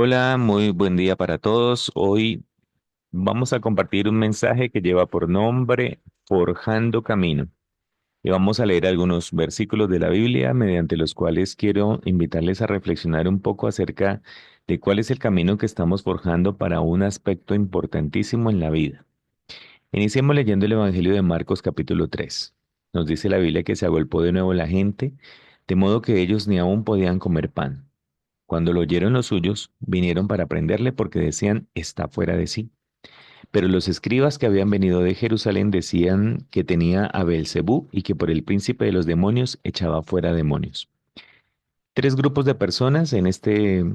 Hola, muy buen día para todos. Hoy vamos a compartir un mensaje que lleva por nombre Forjando Camino. Y vamos a leer algunos versículos de la Biblia mediante los cuales quiero invitarles a reflexionar un poco acerca de cuál es el camino que estamos forjando para un aspecto importantísimo en la vida. Iniciemos leyendo el Evangelio de Marcos capítulo 3. Nos dice la Biblia que se agolpó de nuevo la gente, de modo que ellos ni aún podían comer pan. Cuando lo oyeron los suyos, vinieron para prenderle porque decían, está fuera de sí. Pero los escribas que habían venido de Jerusalén decían que tenía a Beelzebú y que por el príncipe de los demonios echaba fuera demonios. Tres grupos de personas en este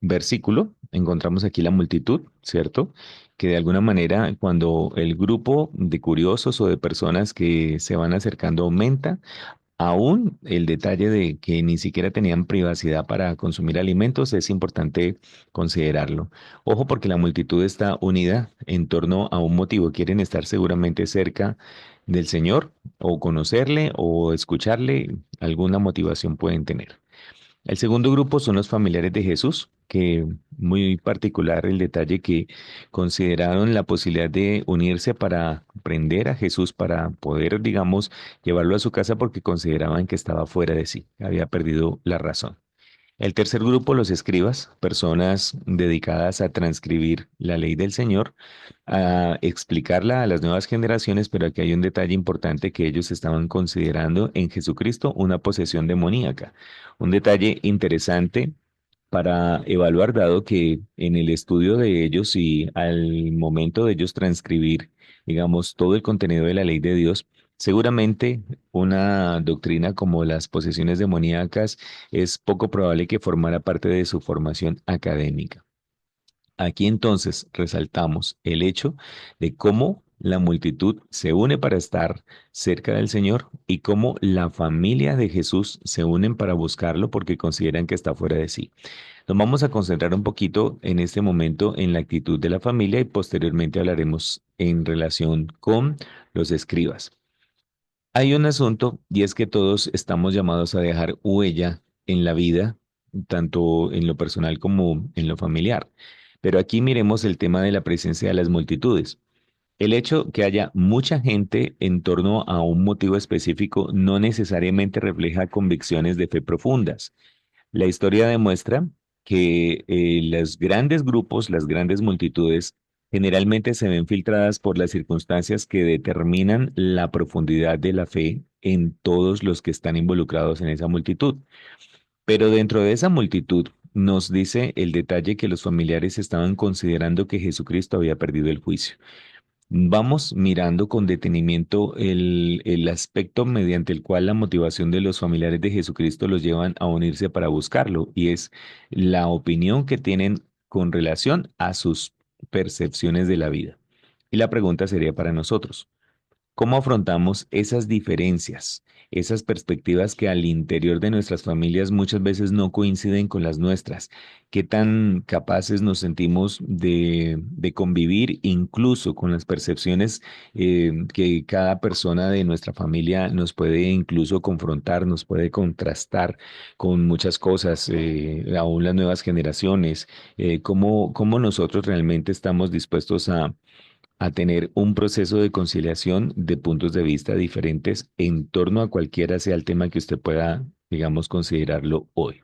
versículo. Encontramos aquí la multitud, ¿cierto? Que de alguna manera, cuando el grupo de curiosos o de personas que se van acercando aumenta, aún el detalle de que ni siquiera tenían privacidad para consumir alimentos es importante considerarlo. Ojo porque la multitud está unida en torno a un motivo. Quieren estar seguramente cerca del Señor o conocerle o escucharle. Alguna motivación pueden tener. El segundo grupo son los familiares de Jesús, que muy particular el detalle que consideraron la posibilidad de unirse para prender a Jesús, para poder, digamos, llevarlo a su casa porque consideraban que estaba fuera de sí, había perdido la razón. El tercer grupo, los escribas, personas dedicadas a transcribir la ley del Señor, a explicarla a las nuevas generaciones, pero aquí hay un detalle importante que ellos estaban considerando en Jesucristo una posesión demoníaca. Un detalle interesante para evaluar, dado que en el estudio de ellos y al momento de ellos transcribir, digamos, todo el contenido de la ley de Dios, seguramente una doctrina como las posesiones demoníacas es poco probable que formara parte de su formación académica. Aquí entonces resaltamos el hecho de cómo la multitud se une para estar cerca del Señor y cómo la familia de Jesús se unen para buscarlo porque consideran que está fuera de sí. Nos vamos a concentrar un poquito en este momento en la actitud de la familia y posteriormente hablaremos en relación con los escribas. Hay un asunto y es que todos estamos llamados a dejar huella en la vida, tanto en lo personal como en lo familiar. Pero aquí miremos el tema de la presencia de las multitudes. El hecho que haya mucha gente en torno a un motivo específico no necesariamente refleja convicciones de fe profundas. La historia demuestra que los grandes grupos, las grandes multitudes, generalmente se ven filtradas por las circunstancias que determinan la profundidad de la fe en todos los que están involucrados en esa multitud. Pero dentro de esa multitud nos dice el detalle que los familiares estaban considerando que Jesucristo había perdido el juicio. Vamos mirando con detenimiento el aspecto mediante el cual la motivación de los familiares de Jesucristo los llevan a unirse para buscarlo, y es la opinión que tienen con relación a sus percepciones de la vida. Y la pregunta sería para nosotros. ¿Cómo afrontamos esas diferencias, esas perspectivas que al interior de nuestras familias muchas veces no coinciden con las nuestras? ¿Qué tan capaces nos sentimos de convivir incluso con las percepciones que cada persona de nuestra familia nos puede incluso confrontar, nos puede contrastar con muchas cosas, aún las nuevas generaciones? ¿Cómo nosotros realmente estamos dispuestos a tener un proceso de conciliación de puntos de vista diferentes en torno a cualquiera sea el tema que usted pueda, digamos, considerarlo hoy?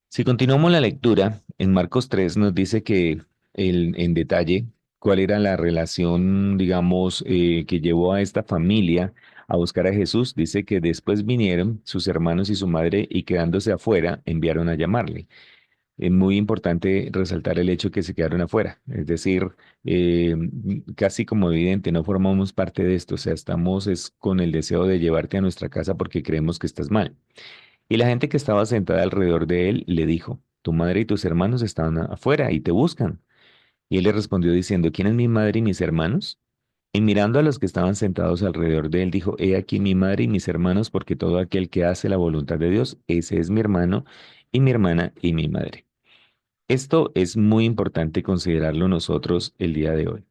Si continuamos la lectura, en Marcos 3 nos dice que en detalle cuál era la relación, digamos, que llevó a esta familia a buscar a Jesús. Dice que después vinieron sus hermanos y su madre y quedándose afuera enviaron a llamarle. Es muy importante resaltar el hecho que se quedaron afuera, es decir, casi como evidente, no formamos parte de esto, o sea, estamos es con el deseo de llevarte a nuestra casa porque creemos que estás mal. Y la gente que estaba sentada alrededor de él le dijo, tu madre y tus hermanos estaban afuera y te buscan. Y él le respondió diciendo, ¿quién es mi madre y mis hermanos? Y mirando a los que estaban sentados alrededor de él, dijo, he aquí mi madre y mis hermanos, porque todo aquel que hace la voluntad de Dios, ese es mi hermano y mi hermana y mi madre. Esto es muy importante considerarlo nosotros el día de hoy.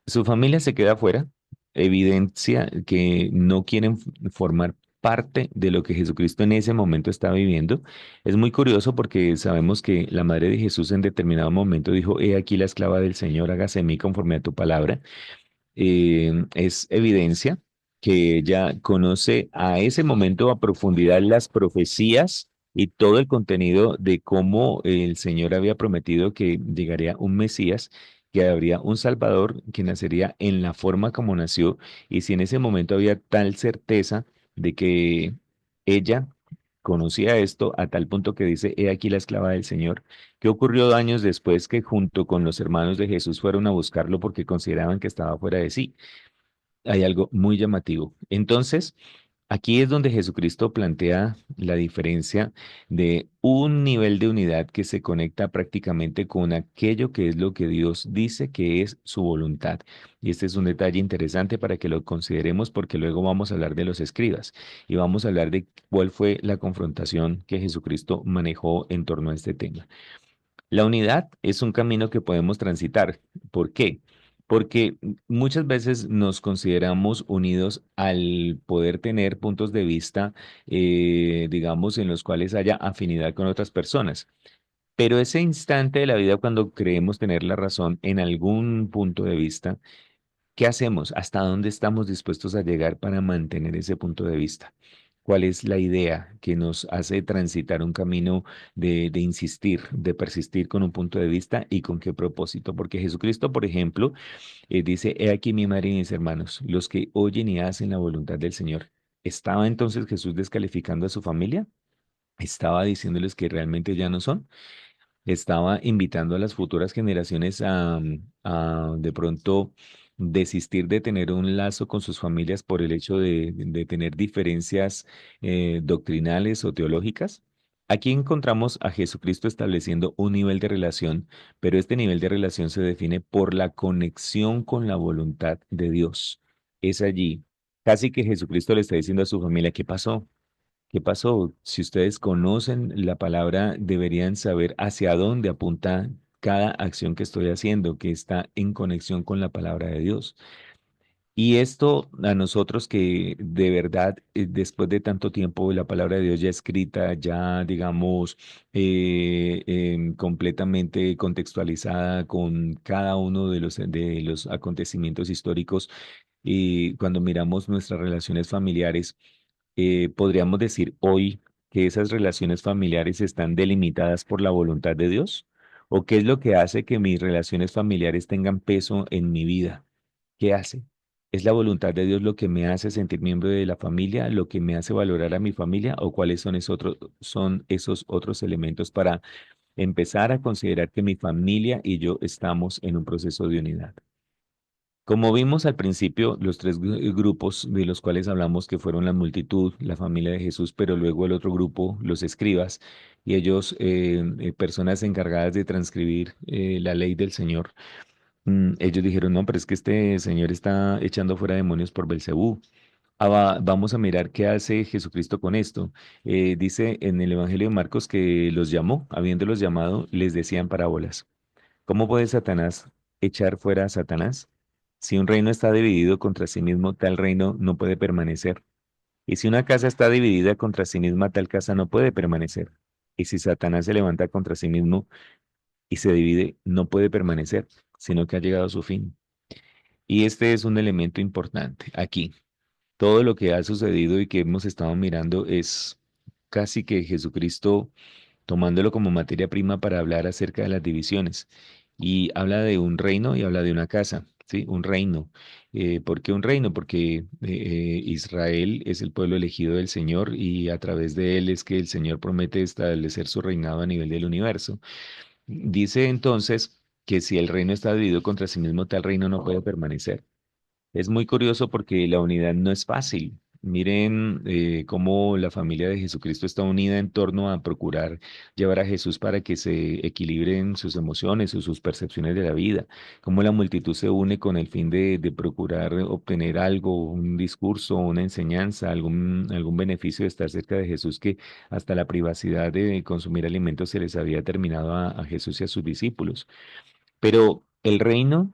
Su familia se queda afuera, evidencia que no quieren formar parte de lo que Jesucristo en ese momento estaba viviendo. Es muy curioso porque sabemos que la madre de Jesús en determinado momento dijo, he aquí la esclava del Señor, hágase en mí conforme a tu palabra. Es evidencia que ella conoce a ese momento a profundidad las profecías y todo el contenido de cómo el Señor había prometido que llegaría un Mesías, que habría un Salvador que nacería en la forma como nació. Y si en ese momento había tal certeza de que ella conocía esto a tal punto que dice, he aquí la esclava del Señor. ¿Qué ocurrió años después que junto con los hermanos de Jesús fueron a buscarlo porque consideraban que estaba fuera de sí? Hay algo muy llamativo. Entonces, aquí es donde Jesucristo plantea la diferencia de un nivel de unidad que se conecta prácticamente con aquello que es lo que Dios dice que es su voluntad. Y este es un detalle interesante para que lo consideremos porque luego vamos a hablar de los escribas y vamos a hablar de cuál fue la confrontación que Jesucristo manejó en torno a este tema. La unidad es un camino que podemos transitar. ¿Por qué? Porque muchas veces nos consideramos unidos al poder tener puntos de vista, digamos, en los cuales haya afinidad con otras personas. Pero ese instante de la vida cuando creemos tener la razón en algún punto de vista, ¿qué hacemos? ¿Hasta dónde estamos dispuestos a llegar para mantener ese punto de vista? ¿Cuál es la idea que nos hace transitar un camino de insistir, de persistir con un punto de vista y con qué propósito? Porque Jesucristo, por ejemplo, dice, he aquí mi madre y mis hermanos, los que oyen y hacen la voluntad del Señor. ¿Estaba entonces Jesús descalificando a su familia? ¿Estaba diciéndoles que realmente ya no son? Estaba invitando a las futuras generaciones a de pronto desistir de tener un lazo con sus familias por el hecho de tener diferencias doctrinales o teológicas. Aquí encontramos a Jesucristo estableciendo un nivel de relación, pero este nivel de relación se define por la conexión con la voluntad de Dios. Es allí, casi que Jesucristo le está diciendo a su familia, ¿qué pasó? ¿Qué pasó? Si ustedes conocen la palabra, deberían saber hacia dónde apunta cada acción que estoy haciendo, que está en conexión con la palabra de Dios. Y esto a nosotros que de verdad, después de tanto tiempo, la palabra de Dios ya escrita, ya digamos, completamente contextualizada con cada uno de los acontecimientos históricos, y cuando miramos nuestras relaciones familiares, podríamos decir hoy que esas relaciones familiares están delimitadas por la voluntad de Dios. ¿O qué es lo que hace que mis relaciones familiares tengan peso en mi vida? ¿Qué hace? ¿Es la voluntad de Dios lo que me hace sentir miembro de la familia, lo que me hace valorar a mi familia, o cuáles son esos otros elementos para empezar a considerar que mi familia y yo estamos en un proceso de unidad? Como vimos al principio, los tres grupos de los cuales hablamos que fueron la multitud, la familia de Jesús, pero luego el otro grupo, los escribas, y ellos, personas encargadas de transcribir la ley del Señor. Ellos dijeron, no, pero es que este señor está echando fuera demonios por Belcebú. Vamos a mirar qué hace Jesucristo con esto. Dice en el Evangelio de Marcos que los llamó, habiéndolos llamado, les decían parábolas. ¿Cómo puede Satanás echar fuera a Satanás? Si un reino está dividido contra sí mismo, tal reino no puede permanecer. Y si una casa está dividida contra sí misma, tal casa no puede permanecer. Y si Satanás se levanta contra sí mismo y se divide, no puede permanecer, sino que ha llegado a su fin. Y este es un elemento importante aquí. Todo lo que ha sucedido y que hemos estado mirando es casi que Jesucristo tomándolo como materia prima para hablar acerca de las divisiones. Y habla de un reino y habla de una casa, ¿sí? Un reino. ¿Por qué un reino? Porque Israel es el pueblo elegido del Señor y a través de él es que el Señor promete establecer su reinado a nivel del universo. Dice entonces que si el reino está dividido contra sí mismo, tal reino no puede permanecer. Es muy curioso porque la unidad no es fácil. Miren cómo la familia de Jesucristo está unida en torno a procurar llevar a Jesús para que se equilibren sus emociones o sus percepciones de la vida. Cómo la multitud se une con el fin de procurar obtener algo, un discurso, una enseñanza, algún beneficio de estar cerca de Jesús, que hasta la privacidad de consumir alimentos se les había terminado a Jesús y a sus discípulos. Pero el reino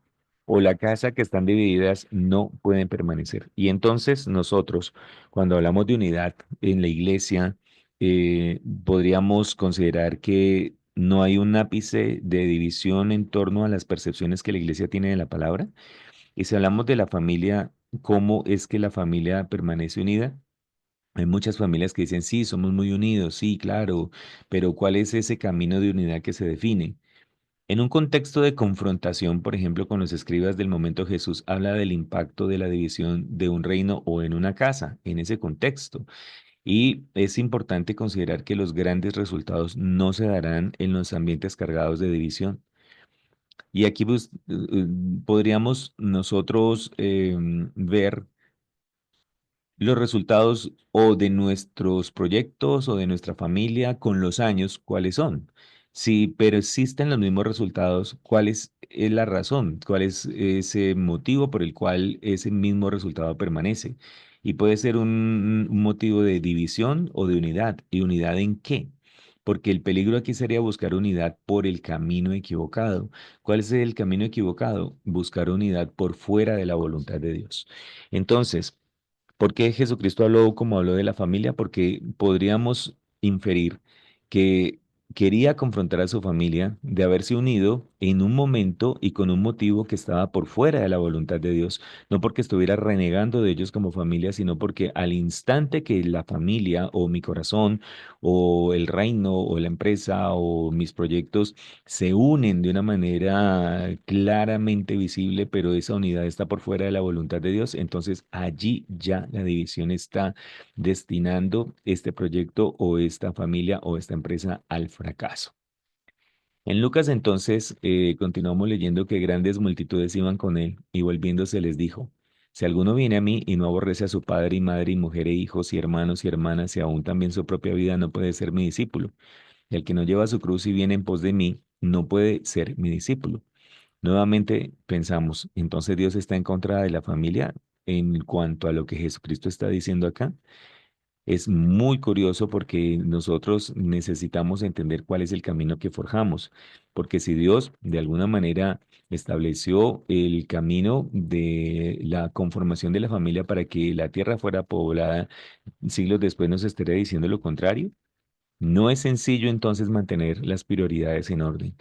o la casa que están divididas no pueden permanecer. Y entonces nosotros, cuando hablamos de unidad en la iglesia, podríamos considerar que no hay un ápice de división en torno a las percepciones que la iglesia tiene de la palabra. Y si hablamos de la familia, ¿cómo es que la familia permanece unida? Hay muchas familias que dicen, sí, somos muy unidos, sí, claro, pero ¿cuál es ese camino de unidad que se define? En un contexto de confrontación, por ejemplo, con los escribas del momento, Jesús habla del impacto de la división de un reino o en una casa, en ese contexto. Y es importante considerar que los grandes resultados no se darán en los ambientes cargados de división. Y aquí pues, podríamos nosotros ver los resultados o de nuestros proyectos o de nuestra familia con los años, ¿cuáles son? Si persisten los mismos resultados, ¿cuál es la razón? ¿Cuál es ese motivo por el cual ese mismo resultado permanece? Y puede ser un motivo de división o de unidad. ¿Y unidad en qué? Porque el peligro aquí sería buscar unidad por el camino equivocado. ¿Cuál es el camino equivocado? Buscar unidad por fuera de la voluntad de Dios. Entonces, ¿por qué Jesucristo habló como habló de la familia? Porque podríamos inferir que quería confrontar a su familia de haberse unido en un momento y con un motivo que estaba por fuera de la voluntad de Dios, no porque estuviera renegando de ellos como familia, sino porque al instante que la familia o mi corazón o el reino o la empresa o mis proyectos se unen de una manera claramente visible, pero esa unidad está por fuera de la voluntad de Dios, entonces allí ya la división está destinando este proyecto o esta familia o esta empresa al fracaso. En Lucas entonces continuamos leyendo que grandes multitudes iban con él y volviéndose les dijo, si alguno viene a mí y no aborrece a su padre y madre y mujer e hijos y hermanos y hermanas y aún también su propia vida, no puede ser mi discípulo. El que no lleva su cruz y viene en pos de mí, no puede ser mi discípulo. Nuevamente pensamos, entonces Dios está en contra de la familia en cuanto a lo que Jesucristo está diciendo acá. Es muy curioso porque nosotros necesitamos entender cuál es el camino que forjamos, porque si Dios de alguna manera estableció el camino de la conformación de la familia para que la tierra fuera poblada, siglos después nos estaría diciendo lo contrario. No es sencillo entonces mantener las prioridades en orden,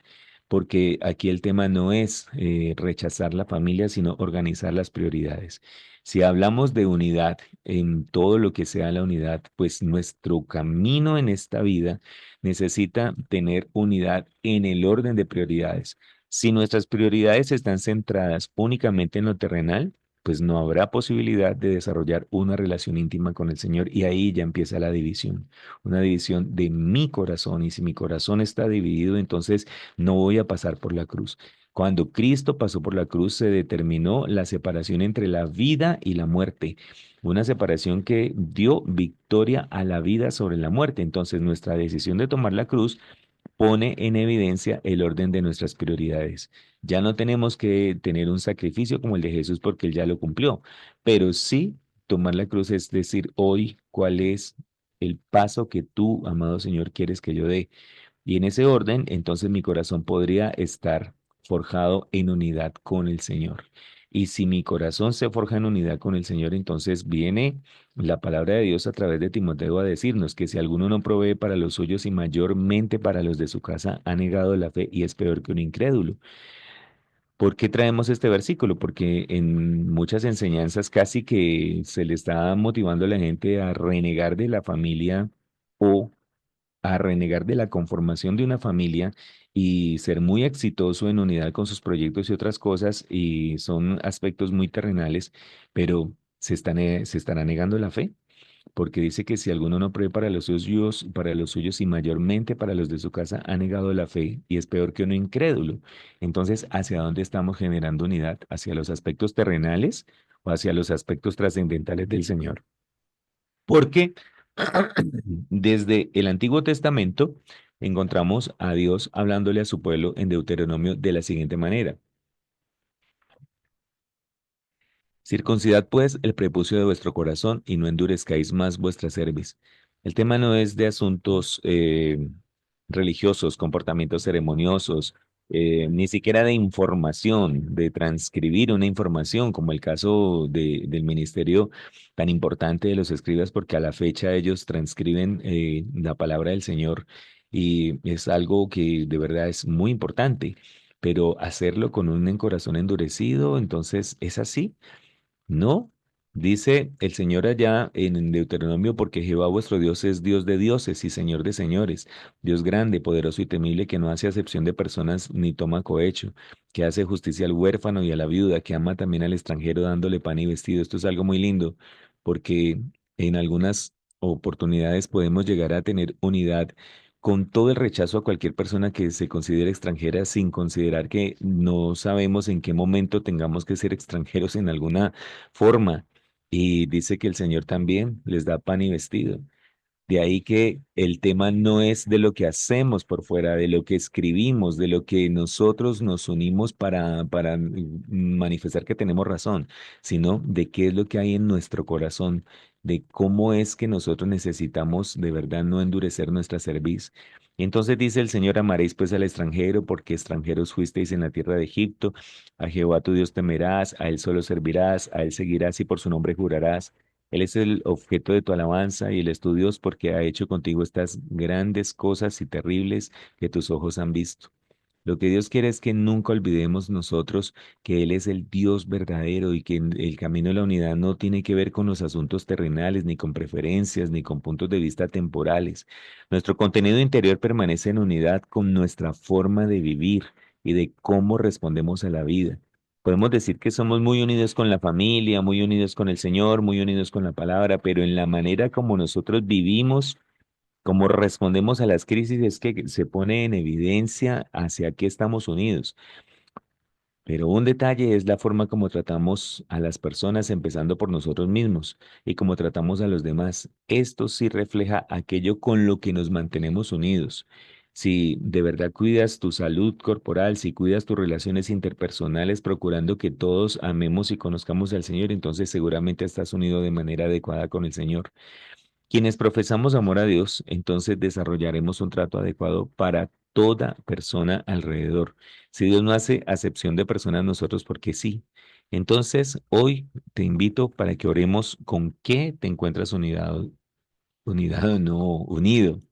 porque aquí el tema no es rechazar la familia, sino organizar las prioridades. Si hablamos de unidad en todo lo que sea la unidad, pues nuestro camino en esta vida necesita tener unidad en el orden de prioridades. Si nuestras prioridades están centradas únicamente en lo terrenal, pues no habrá posibilidad de desarrollar una relación íntima con el Señor y ahí ya empieza la división, una división de mi corazón. Y si mi corazón está dividido, entonces no voy a pasar por la cruz. Cuando Cristo pasó por la cruz, se determinó la separación entre la vida y la muerte, una separación que dio victoria a la vida sobre la muerte. Entonces, nuestra decisión de tomar la cruz pone en evidencia el orden de nuestras prioridades. Ya no tenemos que tener un sacrificio como el de Jesús porque él ya lo cumplió, pero sí tomar la cruz es decir, hoy, ¿cuál es el paso que tú, amado Señor, quieres que yo dé? Y en ese orden, entonces mi corazón podría estar forjado en unidad con el Señor. Y si mi corazón se forja en unidad con el Señor, entonces viene la palabra de Dios a través de Timoteo a decirnos que si alguno no provee para los suyos y mayormente para los de su casa, ha negado la fe y es peor que un incrédulo. ¿Por qué traemos este versículo? Porque en muchas enseñanzas casi que se le está motivando a la gente a renegar de la familia o a renegar de la conformación de una familia y ser muy exitoso en unidad con sus proyectos y otras cosas, y son aspectos muy terrenales, pero se estará negando la fe, porque dice que si alguno no provee para los suyos y mayormente para los de su casa, ha negado la fe y es peor que uno incrédulo. Entonces, ¿hacia dónde estamos generando unidad? ¿Hacia los aspectos terrenales o hacia los aspectos trascendentales del Señor? Porque desde el Antiguo Testamento encontramos a Dios hablándole a su pueblo en Deuteronomio de la siguiente manera. Circuncidad pues el prepucio de vuestro corazón y no endurezcáis más vuestra cerviz. El tema no es de asuntos religiosos, comportamientos ceremoniosos ni siquiera de información, de transcribir una información, como el caso del ministerio tan importante de los escribas, porque a la fecha ellos transcriben la palabra del Señor y es algo que de verdad es muy importante, pero hacerlo con un corazón endurecido, entonces es así. No, dice el Señor allá en Deuteronomio, porque Jehová vuestro Dios es Dios de dioses y Señor de señores, Dios grande, poderoso y temible, que no hace acepción de personas ni toma cohecho, que hace justicia al huérfano y a la viuda, que ama también al extranjero dándole pan y vestido. Esto es algo muy lindo, porque en algunas oportunidades podemos llegar a tener unidad con todo el rechazo a cualquier persona que se considere extranjera, sin considerar que no sabemos en qué momento tengamos que ser extranjeros en alguna forma. Y dice que el Señor también les da pan y vestido. De ahí que el tema no es de lo que hacemos por fuera, de lo que escribimos, de lo que nosotros nos unimos para manifestar que tenemos razón, sino de qué es lo que hay en nuestro corazón, de cómo es que nosotros necesitamos de verdad no endurecer nuestra cerviz. Entonces dice el Señor, amaréis pues al extranjero, porque extranjeros fuisteis en la tierra de Egipto. A Jehová tu Dios temerás, a él solo servirás, a él seguirás y por su nombre jurarás. Él es el objeto de tu alabanza y él es tu Dios porque ha hecho contigo estas grandes cosas y terribles que tus ojos han visto. Lo que Dios quiere es que nunca olvidemos nosotros que Él es el Dios verdadero y que el camino de la unidad no tiene que ver con los asuntos terrenales, ni con preferencias, ni con puntos de vista temporales. Nuestro contenido interior permanece en unidad con nuestra forma de vivir y de cómo respondemos a la vida. Podemos decir que somos muy unidos con la familia, muy unidos con el Señor, muy unidos con la palabra, pero en la manera como nosotros vivimos, como respondemos a las crisis, es que se pone en evidencia hacia qué estamos unidos. Pero un detalle es la forma como tratamos a las personas, empezando por nosotros mismos, y como tratamos a los demás. Esto sí refleja aquello con lo que nos mantenemos unidos. Si de verdad cuidas tu salud corporal, si cuidas tus relaciones interpersonales, procurando que todos amemos y conozcamos al Señor, entonces seguramente estás unido de manera adecuada con el Señor. Quienes profesamos amor a Dios, entonces desarrollaremos un trato adecuado para toda persona alrededor. Si Dios no hace acepción de personas, nosotros porque sí. Entonces, hoy te invito para que oremos con qué te encuentras unidad, no, unido.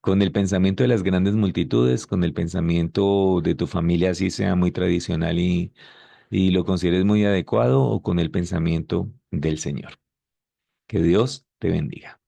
Con el pensamiento de las grandes multitudes, con el pensamiento de tu familia, así sea muy tradicional y lo consideres muy adecuado, o con el pensamiento del Señor. Que Dios te bendiga.